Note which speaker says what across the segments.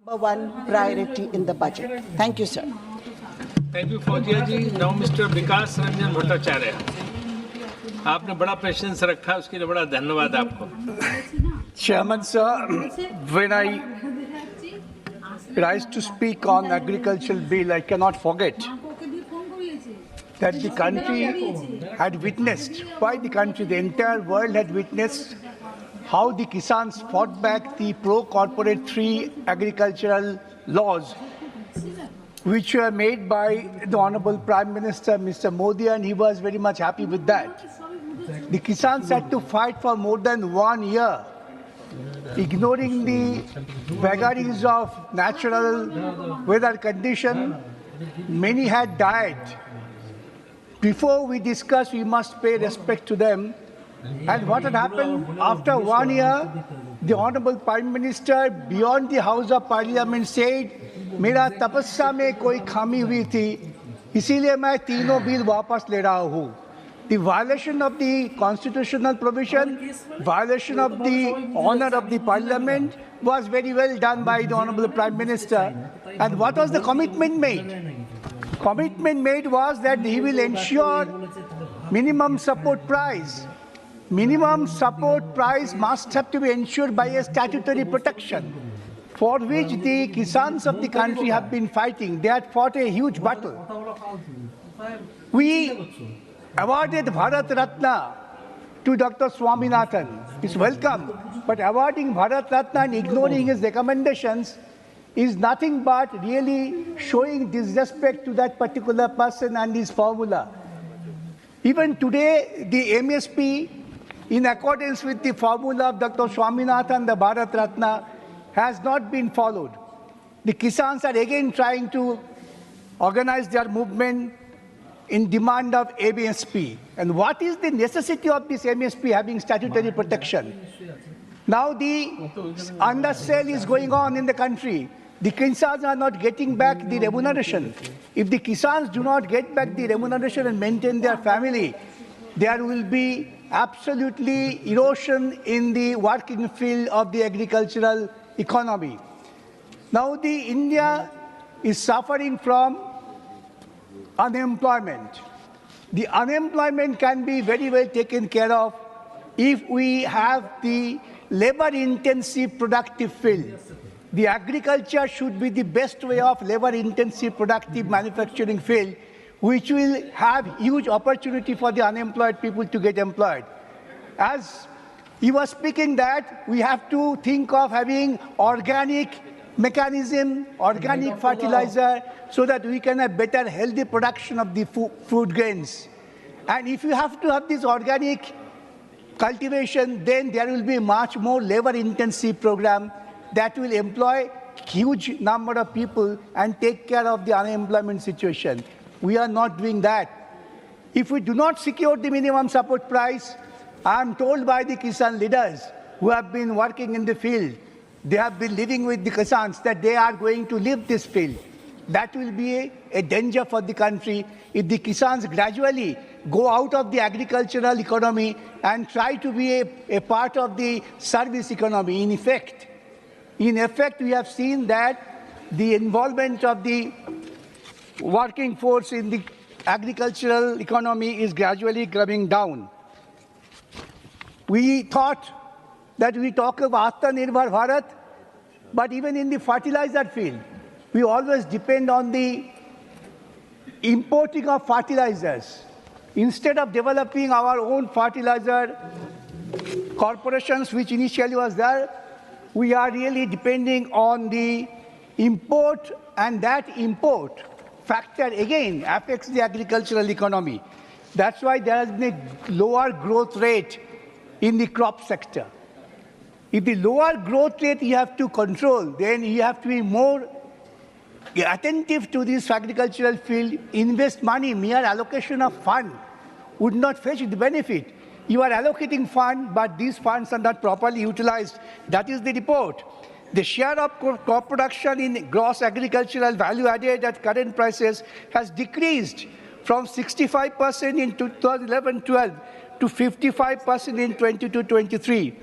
Speaker 1: number one priority in the budget. Thank you, sir.
Speaker 2: Thank you Fauzia ji. Now mister Vikas Ranjan Bhattacharya. आपने बड़ा patience रखा, उसके लिए बड़ा धन्यवाद आपको.
Speaker 3: Chairman sir, when I rise to speak on agricultural bill, I cannot forget that the country had witnessed, why the country, the entire world had witnessed how the Kisans fought back the pro-corporate three agricultural laws which were made by the Honorable Prime Minister, Mr. Modi, and he was very much happy with that. The Kisans had to fight for more than 1 year, ignoring the vagaries of natural weather condition. Many had died. Before we discuss, we must pay respect to them. And what had happened after 1 year, the Honorable Prime Minister, beyond the House of Parliament, said, मेरा तपस्या में कोई खामी हुई थी, इसीलिए मैं तीनों बिल वापस ले रहा हूँ. The violation of the constitutional provision, violation of the honor of the Parliament was very well done by the Honorable Prime Minister. And what was the commitment made? Commitment made was that he will ensure minimum support price. Minimum support price must have to be ensured by a statutory protection, for which the Kisans of the country have been fighting. They had fought a huge battle. We awarded Bharat Ratna to Dr. Swaminathan. It's welcome, but awarding Bharat Ratna and ignoring his recommendations is nothing but really showing disrespect to that particular person and his formula. Even today, the MSP, in accordance with the formula of Dr. Swaminathan, the Bharat Ratna, has not been followed. The Kisans are again trying to organize their movement in demand of MSP. And what is the necessity of this MSP having statutory protection? Now the undersale is going on in the country. The Kisans are not getting back the remuneration. If the Kisans do not get back the remuneration and maintain their family, there will be absolutely erosion in the working field of the agricultural economy. Now India is suffering from unemployment. The unemployment can be very well taken care of if we have the labor-intensive productive field. The agriculture should be the best way of labor-intensive productive manufacturing field, which will have huge opportunity for the unemployed people to get employed. As he was speaking that we have to think of having organic mechanism, organic fertilizer, so that we can have better healthy production of the food grains. And if you have to have this organic cultivation, then there will be a much more labor-intensive program that will employ huge number of people and take care of the unemployment situation. We are not doing that. If we do not secure the minimum support price, I am told by the Kisan leaders who have been working in the field, they have been living with the Kisans, that they are going to leave this field. That will be a danger for the country if the Kisans gradually go out of the agricultural economy and try to be a part of the service economy. In effect, we have seen that the involvement of the working force in the agricultural economy is gradually coming down. We thought that we talk of Atmanirbhar Bharat, but even in the fertilizer field, we always depend on the importing of fertilizers. Instead of developing our own fertilizer corporations, which initially was there, we are really depending on the import, and that import factor again affects the agricultural economy. That's why there has been a lower growth rate in the crop sector. If the lower growth rate you have to control, then you have to be more attentive to this agricultural field, invest money. Mere allocation of fund would not fetch the benefit. You are allocating fund, but these funds are not properly utilized. That is the report. The share of crop production in gross agricultural value added at current prices has decreased from 65% in 2011-12 to 55% in 22-23.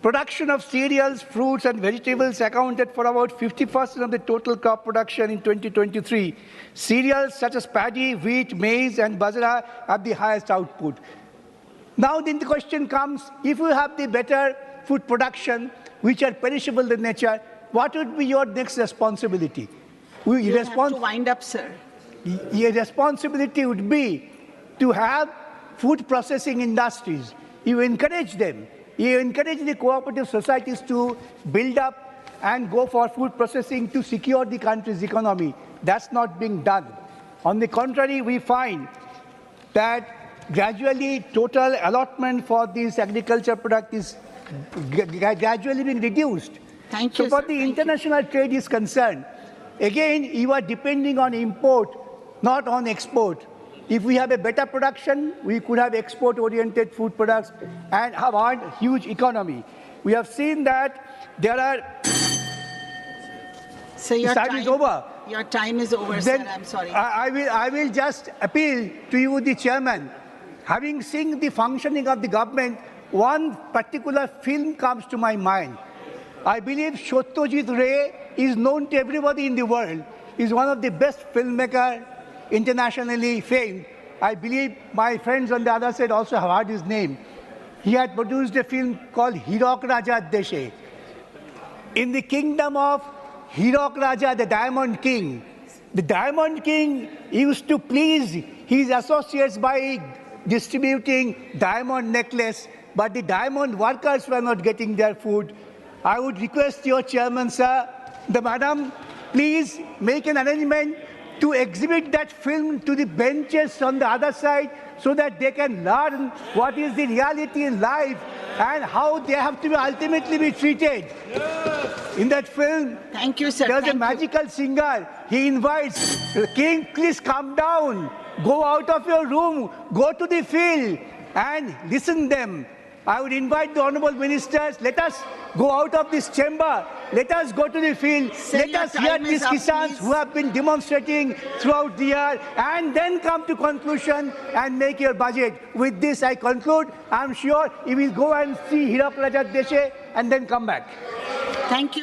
Speaker 3: Production of cereals, fruits, and vegetables accounted for about 50% of the total crop production in 2023. Cereals such as paddy, wheat, maize, and bajra have the highest output. Now then the question comes, if you have the better food production, which are perishable in nature, what would be your next responsibility?
Speaker 1: You have to wind up, sir.
Speaker 3: Your responsibility would be to have food processing industries. You encourage them. You encourage the cooperative societies to build up and go for food processing to secure the country's economy. That's not being done. On the contrary, we find that gradually total allotment for this agriculture product is gradually being reduced.
Speaker 1: Thank you,
Speaker 3: So for
Speaker 1: sir.
Speaker 3: the
Speaker 1: Thank
Speaker 3: international trade is concerned, again, you are depending on import, not on export. If we have a better production, we could have export-oriented food products and have a huge economy. We have seen that there are...
Speaker 1: So your
Speaker 3: time is over.
Speaker 1: Your time is over,
Speaker 3: Then
Speaker 1: sir. I'm sorry.
Speaker 3: I will just appeal to you, the chairman. Having seen the functioning of the government, one particular film comes to my mind. I believe Satyajit Ray is known to everybody in the world. He's one of the best filmmakers, internationally famed. I believe my friends on the other side also have heard his name. He had produced a film called Hirok Raja Deshe. In the kingdom of Hirok Raja, the Diamond King used to please his associates by distributing diamond necklace, but the diamond workers were not getting their food. I would request your chairman, sir, the madam, please make an arrangement to exhibit that film to the benches on the other side so that they can learn what is the reality in life and how they have to be ultimately be treated. In that film,
Speaker 1: Thank you, sir.
Speaker 3: there's a
Speaker 1: Thank you.
Speaker 3: magical singer. He invites, King, please come down, go out of your room, go to the field and listen them. I would invite the honorable ministers, let us go out of this chamber, let us go to the field,
Speaker 1: Sir,
Speaker 3: let
Speaker 1: your
Speaker 3: us hear
Speaker 1: time is
Speaker 3: these
Speaker 1: up,
Speaker 3: Kisans
Speaker 1: please.
Speaker 3: who have been demonstrating throughout the year and then come to conclusion and make your budget. With this I conclude. I'm sure you will go and see Hirok Raja Deshe and then come back.
Speaker 1: Thank you.